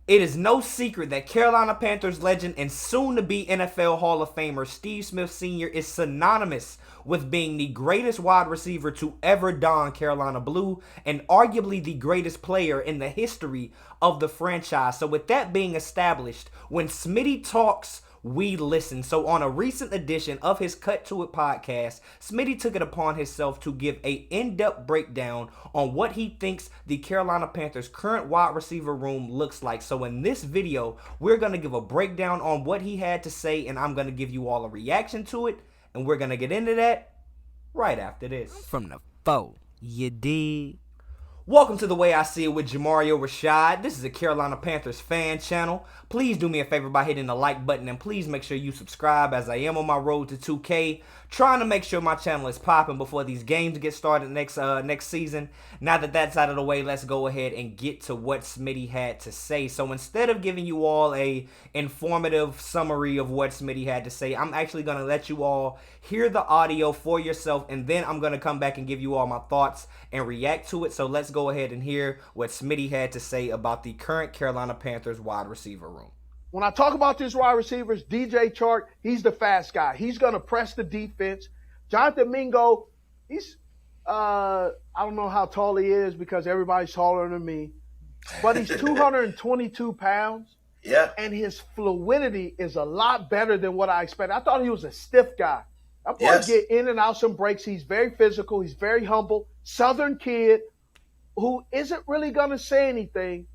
It is no secret that Carolina Panthers legend and soon-to-be NFL Hall of Famer Steve Smith Sr. is synonymous with being the greatest wide receiver to ever don Carolina blue and arguably the greatest player in the history of the franchise. So with that being established, when Smitty talks, we listen. So on a recent edition of his Cut to It podcast, Smitty took it upon himself to give a in-depth breakdown on what he thinks the Carolina Panthers current wide receiver room looks like. So in this video, we're going to give a breakdown on what he had to say, and I'm going to give you all a reaction to it, and we're going to get into that right after this. From the foe, you dig? Welcome to The Way I See It with Jamario Rashad. This is a Carolina Panthers fan channel. Please do me a favor by hitting the like button and please make sure you subscribe as I am on my road to 2K. Trying to make sure my channel is popping before these games get started next season. Now that that's out of the way, let's go ahead and get to what Smitty had to say. So instead of giving you all a informative summary of what Smitty had to say, I'm actually going to let you all hear the audio for yourself, and then I'm going to come back and give you all my thoughts and react to it. So let's go ahead and hear what Smitty had to say about the current Carolina Panthers wide receiver room. When I talk about these wide receivers, DJ Chark, he's the fast guy. He's going to press the defense. Jonathan Mingo, he's, I don't know how tall he is because everybody's taller than me, but he's 222 pounds. Yeah. And his fluidity is a lot better than what I expected. I thought he was a stiff guy. I'm going to get in and out some breaks. He's very physical. He's very humble. Southern kid who isn't really going to say anything,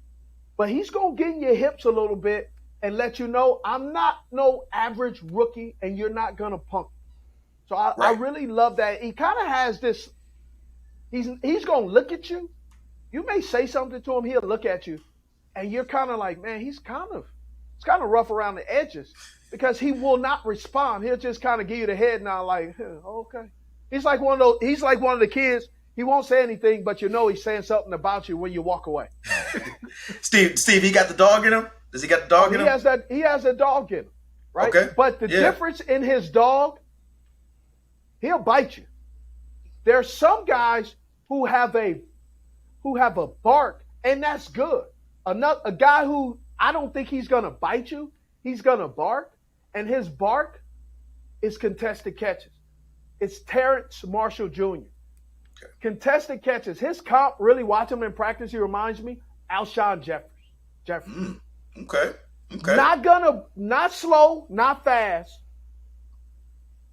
but he's going to get in your hips a little bit and let you know I'm not no average rookie and you're not going to punk. So I really love that. He kind of has this, he's going to look at you. You may say something to him, he'll look at you, and you're kind of like, man, it's kind of rough around the edges because he will not respond. He'll just kind of give you the head nod like, okay. He's like one of the kids. He won't say anything, but you know he's saying something about you when you walk away. Steve, he got the dog in him? Does he got the dog in him? He has a dog in him, right? Okay. But the difference in his dog, he'll bite you. There are some guys who have a bark, and that's good. A guy who I don't think he's gonna bite you, he's gonna bark, and his bark is contested catches. It's Terrace Marshall Jr. Okay. Contested catches. His comp, really watch him in practice, he reminds me, Alshon Jeffrey. Okay. Not slow, not fast,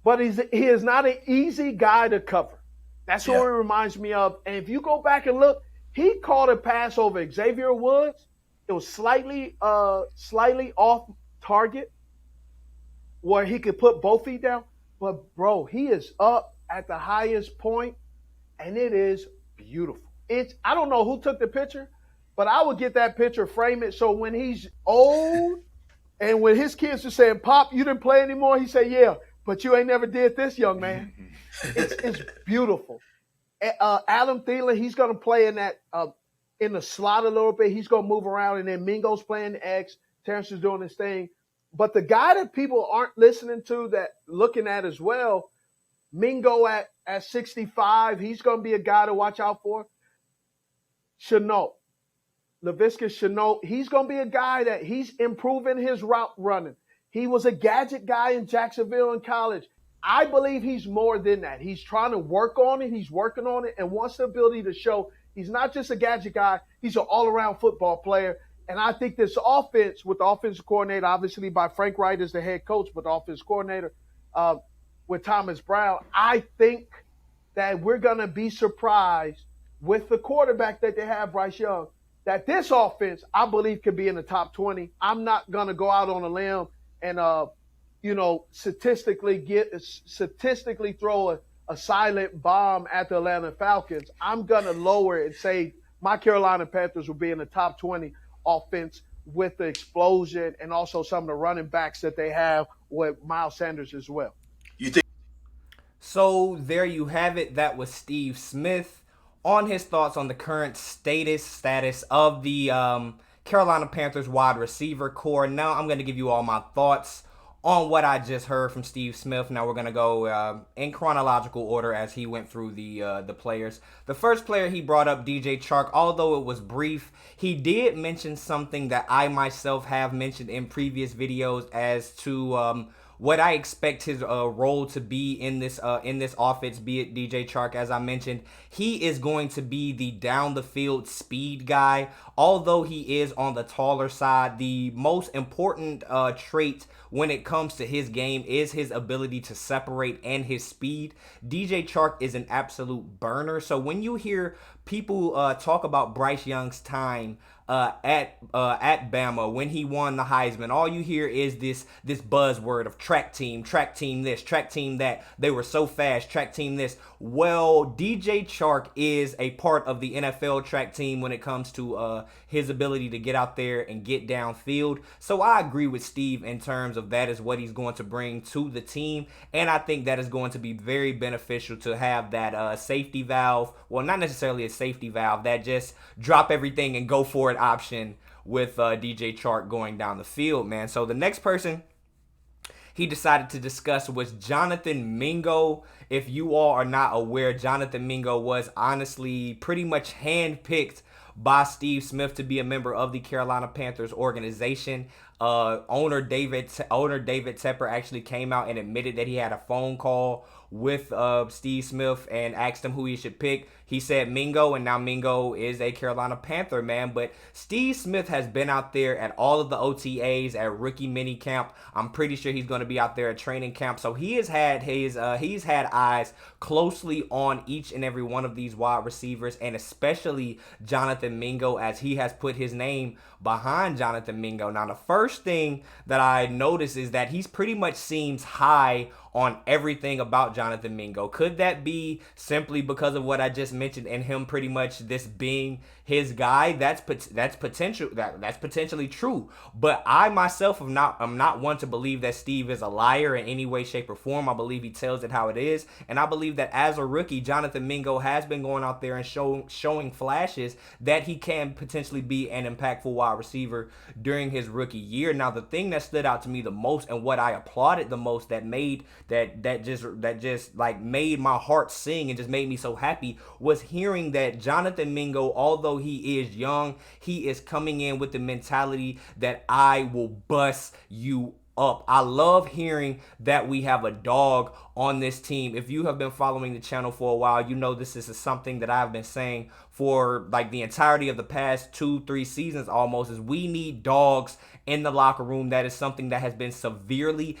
but he is not an easy guy to cover. That's what he reminds me of. And if you go back and look, he caught a pass over Xavier Woods. It was slightly off target where he could put both feet down. But bro, he is up at the highest point, and it is beautiful. I don't know who took the picture, but I would get that picture, frame it, so when he's old and when his kids are saying, Pop, you didn't play anymore, he say, yeah, but you ain't never did this, young man. It's beautiful. Adam Thielen, he's going to play in that in the slot a little bit. He's going to move around, and then Mingo's playing the X. Terrence is doing his thing. But the guy that people aren't listening to, that looking at as well, Mingo at 65, he's going to be a guy to watch out for. Shenault. Laviska Shenault, he's going to be a guy that he's improving his route running. He was a gadget guy in Jacksonville in college. I believe he's more than that. He's trying to work on it. He's working on it and wants the ability to show he's not just a gadget guy. He's an all-around football player. And I think this offense with the offensive coordinator, obviously by Frank Wright as the head coach, but the offensive coordinator with Thomas Brown, I think that we're going to be surprised with the quarterback that they have, Bryce Young, that this offense, I believe, could be in the top 20. I'm not going to go out on a limb and, statistically throw a silent bomb at the Atlanta Falcons. I'm going to lower it and say my Carolina Panthers will be in the top 20 offense with the explosion and also some of the running backs that they have with Miles Sanders as well. So there you have it. That was Steve Smith on his thoughts on the current status of the Carolina Panthers wide receiver core. Now I'm going to give you all my thoughts on what I just heard from Steve Smith. Now we're gonna go in chronological order as he went through the players. The first player he brought up, DJ Chark, although it was brief, he did mention something that I myself have mentioned in previous videos as to what I expect his role to be in this offense, be it DJ Chark. As I mentioned, he is going to be the down the field speed guy. Although he is on the taller side, the most important trait when it comes to his game is his ability to separate and his speed. DJ Chark is an absolute burner. So when you hear people talk about Bryce Young's time at Bama when he won the Heisman, all you hear is this buzzword of track team this, track team that. They were so fast, track team this. Well, DJ Chark is a part of the NFL track team when it comes to his ability to get out there and get downfield. So I agree with Steve in terms of that is what he's going to bring to the team, and I think that is going to be very beneficial to have that safety valve. Well, not necessarily a safety valve, that just drop everything and go for it option with DJ Chark going down the field, man. So the next person he decided to discuss was Jonathan Mingo. If you all are not aware, Jonathan Mingo was honestly pretty much handpicked by Steve Smith to be a member of the Carolina Panthers organization. Owner David Tepper actually came out and admitted that he had a phone call with Steve Smith and asked him who he should pick. He said Mingo, and now Mingo is a Carolina Panther, man. But Steve Smith has been out there at all of the OTAs, at rookie mini camp. I'm pretty sure he's going to be out there at training camp. So he has had he's had eyes closely on each and every one of these wide receivers, and especially Jonathan Mingo, as he has put his name behind Jonathan Mingo. Now, the first thing that I notice is that he's pretty much seems high on everything about Jonathan Mingo. Could that be simply because of what I just mentioned and him pretty much this being his guy? That's potentially true. But I myself am not one to believe that Steve is a liar in any way, shape, or form. I believe he tells it how it is, and I believe that as a rookie, Jonathan Mingo has been going out there and showing flashes that he can potentially be an impactful wide receiver during his rookie year. Now, the thing that stood out to me the most and what I applauded the most that just like made my heart sing and just made me so happy was hearing that Jonathan Mingo, although he is young, he is coming in with the mentality that I will bust you up. I love hearing that we have a dog on this team. If you have been following the channel for a while, you know this is something that I've been saying for like the entirety of the past 2-3 seasons almost, is we need dogs in the locker room. That is something that has been severely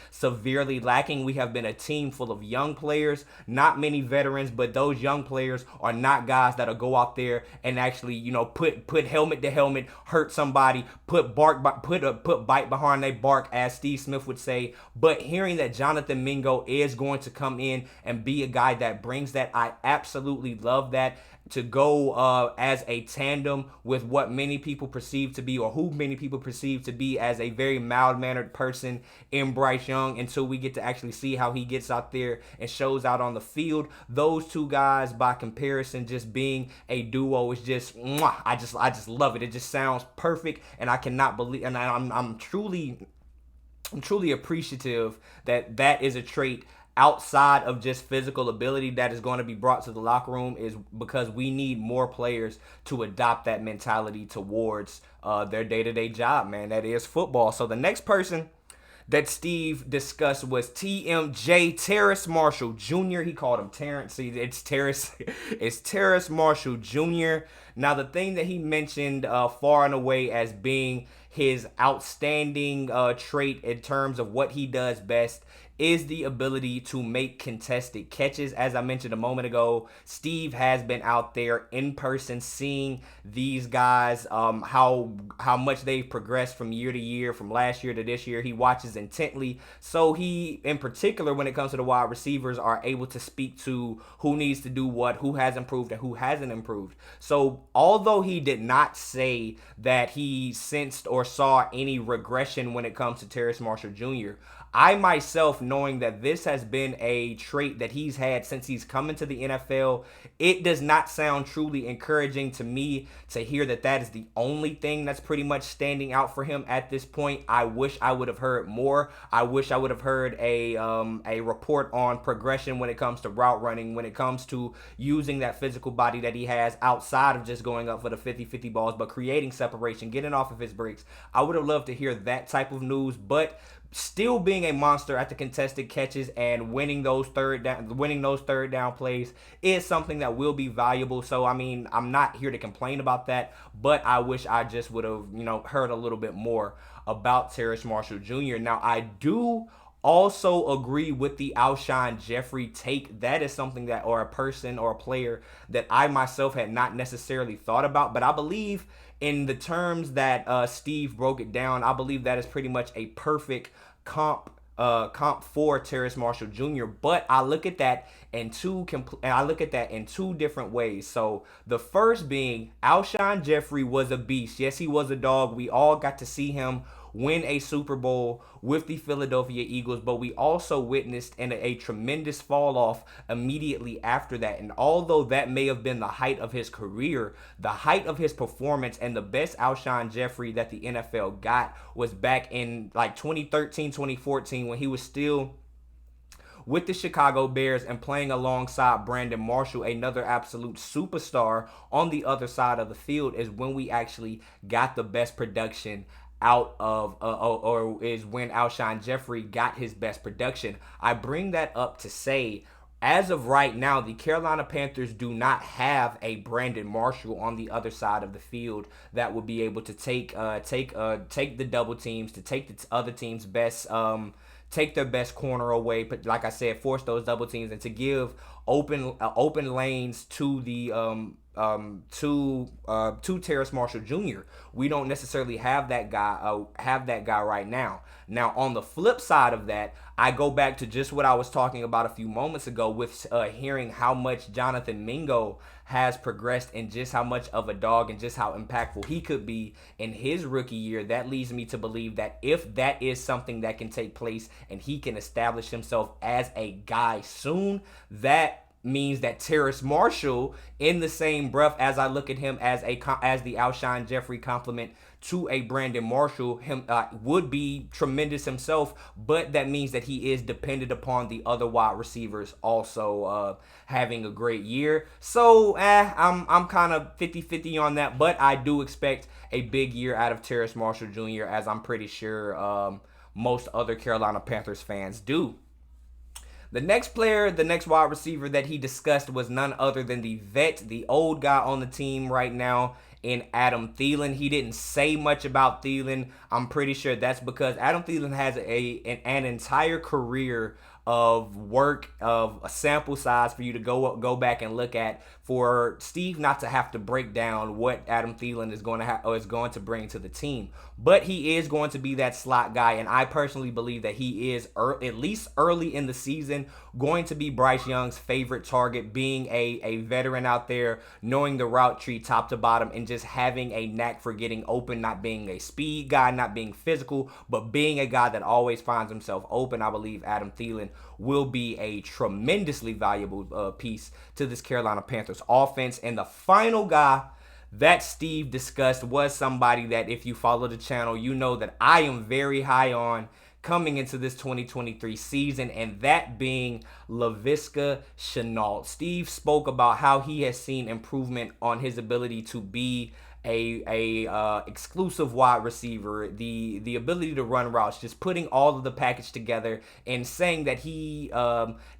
lacking. We have been a team full of young players, not many veterans, but those young players are not guys that'll go out there and actually, put helmet to helmet, hurt somebody, put bite behind their bark, as Steve Smith would say. But hearing that Jonathan Mingo is going to come in and be a guy that brings that, I absolutely love that. To go as a tandem with what many people perceive to be, or who many people perceive to be as a very mild-mannered person in Bryce Young, until we get to actually see how he gets out there and shows out on the field. Those two guys, by comparison, just being a duo is just, I just love it. It just sounds perfect, and I cannot believe, and I'm truly appreciative that is a trait outside of just physical ability that is going to be brought to the locker room, is because we need more players to adopt that mentality towards their day-to-day job, man. That is football. So the next person that Steve discussed was TMJ, Terrace Marshall Jr. He called him Terrence. See, it's Terrace. It's Terrace Marshall Jr. Now, the thing that he mentioned far and away as being his outstanding trait in terms of what he does best is the ability to make contested catches. As I mentioned a moment ago, Steve has been out there in person seeing these guys, how much they've progressed from year to year, from last year to this year. He watches intently. So he, in particular, when it comes to the wide receivers, are able to speak to who needs to do what, who has improved and who hasn't improved. So although he did not say that he sensed or saw any regression when it comes to Terrace Marshall Jr., I myself, knowing that this has been a trait that he's had since he's come into the NFL, it does not sound truly encouraging to me to hear that that is the only thing that's pretty much standing out for him at this point. I wish I would have heard more. I wish I would have heard a report on progression when it comes to route running, when it comes to using that physical body that he has outside of just going up for the 50-50 balls, but creating separation, getting off of his breaks. I would have loved to hear that type of news, but still being a monster at the contested catches and winning those third down plays is something that will be valuable. So I mean, I'm not here to complain about that, but I wish I just would have, heard a little bit more about Terrace Marshall Jr. Now, I do also agree with the Alshon Jeffrey take. That is something that, or a person or a player that I myself had not necessarily thought about, but I believe in the terms that Steve broke it down, I believe that is pretty much a perfect comp for Terrace Marshall Jr. But I look at that in two different ways. So the first being, Alshon Jeffrey was a beast. Yes, he was a dog. We all got to see him win a Super Bowl with the Philadelphia Eagles, but we also witnessed a tremendous fall off immediately after that. And although that may have been the height of his career, the height of his performance and the best Alshon Jeffrey that the NFL got was back in like 2013, 2014, when he was still with the Chicago Bears and playing alongside Brandon Marshall, another absolute superstar on the other side of the field, is when we actually got the best production out of, or is when Alshon Jeffrey got his best production. I bring that up to say, as of right now, the Carolina Panthers do not have a Brandon Marshall on the other side of the field that will be able to take the double teams, to take the other team's best, take their best corner away, but like I said, force those double teams and to give open lanes to the to Terrace Marshall Jr. We don't necessarily have that guy right now. Now, on the flip side of that, I go back to just what I was talking about a few moments ago with hearing how much Jonathan Mingo has progressed and just how much of a dog and just how impactful he could be in his rookie year. That leads me to believe that if that is something that can take place and he can establish himself as a guy soon, that means that Terrace Marshall, in the same breath as I look at him as the Alshon Jeffrey complement to a Brandon Marshall, would be tremendous himself, but that means that he is dependent upon the other wide receivers also having a great year. So I'm kind of 50-50 on that, but I do expect a big year out of Terrace Marshall Jr., as I'm pretty sure most other Carolina Panthers fans do. The next wide receiver that he discussed was none other than the vet, the old guy on the team right now, in Adam Thielen. He didn't say much about Thielen. I'm pretty sure that's because Adam Thielen has an entire career of work, of a sample size for you to go back and look at, for Steve not to have to break down what Adam Thielen is going to bring to the team. But he is going to be that slot guy, and I personally believe that he is, at least early in the season, going to be Bryce Young's favorite target, being a veteran out there, knowing the route tree top to bottom, and just having a knack for getting open, not being a speed guy, not being physical, but being a guy that always finds himself open. I believe Adam Thielen will be a tremendously valuable piece to this Carolina Panthers offense. And the final guy that Steve discussed was somebody that, if you follow the channel, you know that I am very high on coming into this 2023 season, and that being Laviska Shenault. Steve spoke about how he has seen improvement on his ability to be a exclusive wide receiver, the ability to run routes, just putting all of the package together, and saying that he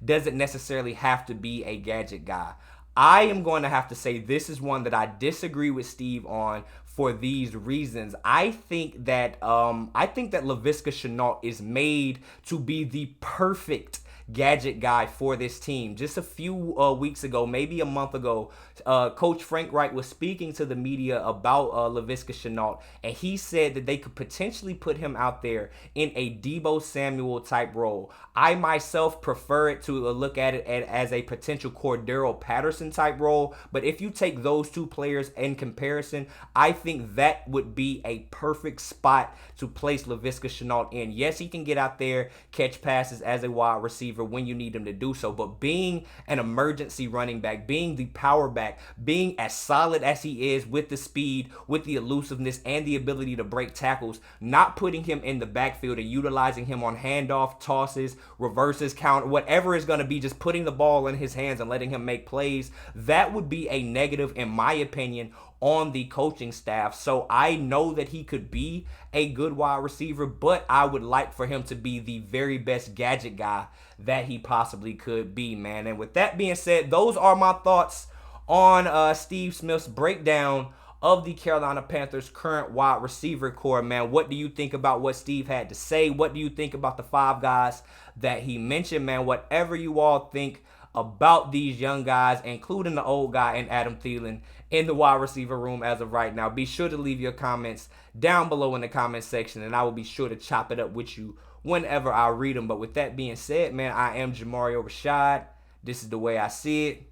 doesn't necessarily have to be a gadget guy. I am going to have to say this is one that I disagree with Steve on for these reasons. I think that Laviska Shenault is made to be the perfect gadget guy for this team. Just a few weeks ago, maybe a month ago, Coach Frank Wright was speaking to the media about Laviska Shenault, and he said that they could potentially put him out there in a Deebo Samuel type role. I myself prefer it to look at it as a potential Cordero Patterson type role, but if you take those two players in comparison, I think that would be a perfect spot to place Laviska Shenault in. Yes, he can get out there, catch passes as a wide receiver when you need him to do so, but being an emergency running back, being the power back, being as solid as he is with the speed, with the elusiveness, and the ability to break tackles, not putting him in the backfield and utilizing him on handoff, tosses, reverses, counter, whatever is going to be, just putting the ball in his hands and letting him make plays, that would be a negative, in my opinion, on the coaching staff. So I know that he could be a good wide receiver, but I would like for him to be the very best gadget guy that he possibly could be, man. And with that being said, those are my thoughts on Steve Smith's breakdown of the Carolina Panthers' current wide receiver core, man. What do you think about what Steve had to say? What do you think about the 5 guys that he mentioned, man? Whatever you all think about these young guys, including the old guy and Adam Thielen in the wide receiver room as of right now, be sure to leave your comments down below in the comment section, and I will be sure to chop it up with you whenever I read them. But with that being said, man, I am Jamario Rashad. This is the way I see it,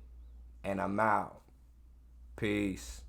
and I'm out. Peace.